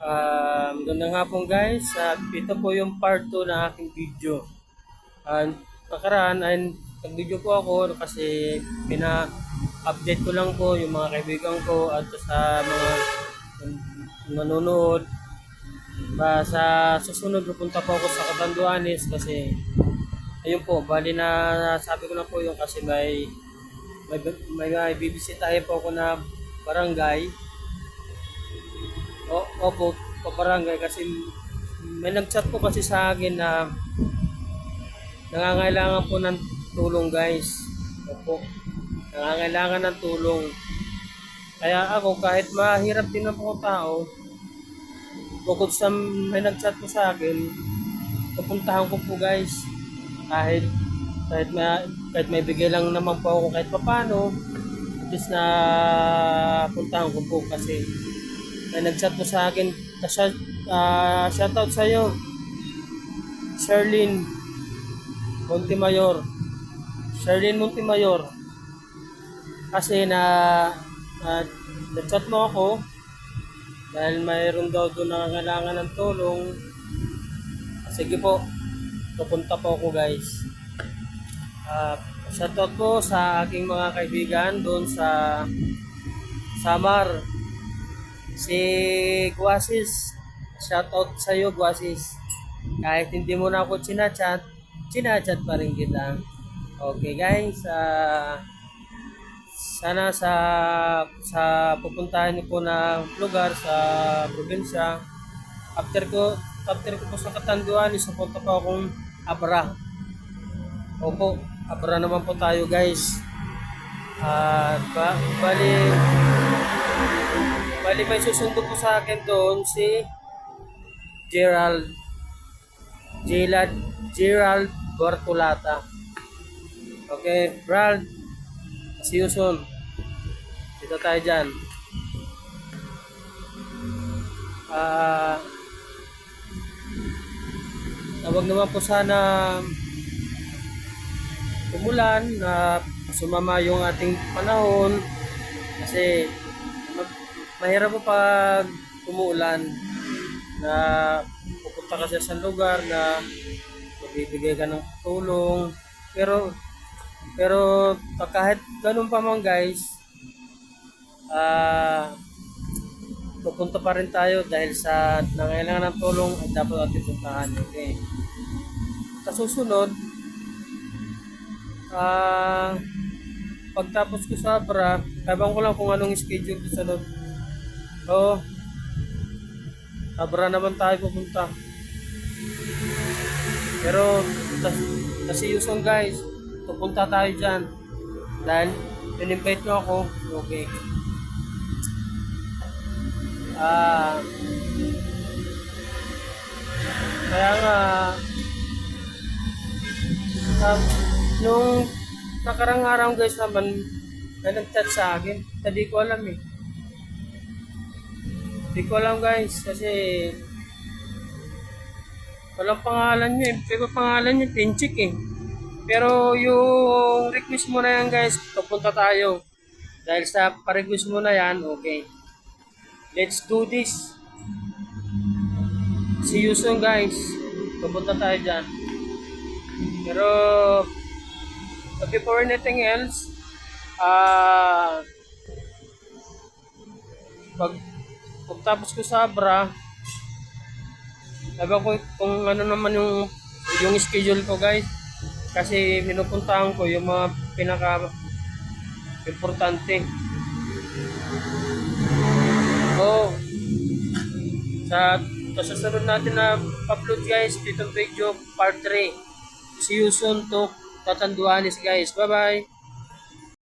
Magandang hapon guys. Ito po yung part 2 ng aking video. Nakaraan ay nag-video po ako kasi pina-update ko lang po yung mga kaibigan ko at sa mga nanonood. Sa susunod pupunta po ako sa Catanduanes kasi ayun po, bali na sabi ko na po yung kasi may bibisitahin po ako na barangay. Opo, pabarangay kasi may nag-chat po kasi sa akin na nangangailangan po ng tulong guys. Opo, nangangailangan ng tulong. Kaya ako kahit mahirap din ako tao, bukod sa may nag-chat po sa akin, pupuntahan ko po guys. Kahit may bigay lang naman po ako kahit papano, at least na puntahan ko po kasi may nag-chat po sa akin. Shoutout sa iyo, Sherlyn Montemayor. Sherlyn Montemayor. Kasi nag-chat mo ako dahil mayroon daw doon na kailangan ng tulong. Sige po, pupunta po ako guys. Shoutout po sa aking mga kaibigan doon sa Samar. Si Guasis, shoutout sa iyo Guasis. Kahit hindi mo na ako chinachat pa rin kita. Okay guys, sana sa pupuntahan niyo po na lugar sa probinsya. After ko po sa Catanduanes, pupunta po akong Abra. Opo, Abra naman po tayo guys. Bali may susundo po sa akin doon si Gerald Bortolata. Okay, Brad, see you soon. Dito tayo dyan. Tawag naman po sana umulan na sumama yung ating panahon kasi mahirap po pag umuulan na pupunta ka sa isang lugar na magbibigay ka ng tulong, pero kahit ganun pa man guys, pupunta pa rin tayo dahil sa nangailangan ng tulong at dapat natin puntahan. Okay, sa susunod pagtapos ko sa Abra, tabang ko lang kung anong schedule ko sunod. So, Abra naman tayo pupunta. Pero, kasi Yuson guys, pupunta tayo dyan. Dahil, in-invite nyo ako. Okay. Kaya nga, nung nakarang araw guys naman, may nag-chat sa akin. Hindi ko alam eh. Hindi ko alam guys kasi walang pangalan niya eh. Pero pangalan niya Pinchik eh. Pero yung request mo na yan guys, pupunta tayo. Dahil sa pa-request mo na yan, okay. Let's do this. See you soon guys. Pupunta tayo dyan. Pero before anything else, pagtapos ko sa Abra, sabi ko kung ano naman yung schedule ko guys, kasi pinupuntahan ko yung mga pinaka importante. Sa susunod natin na upload guys, dito video part 3. See you soon to Catanduanes guys. Bye bye.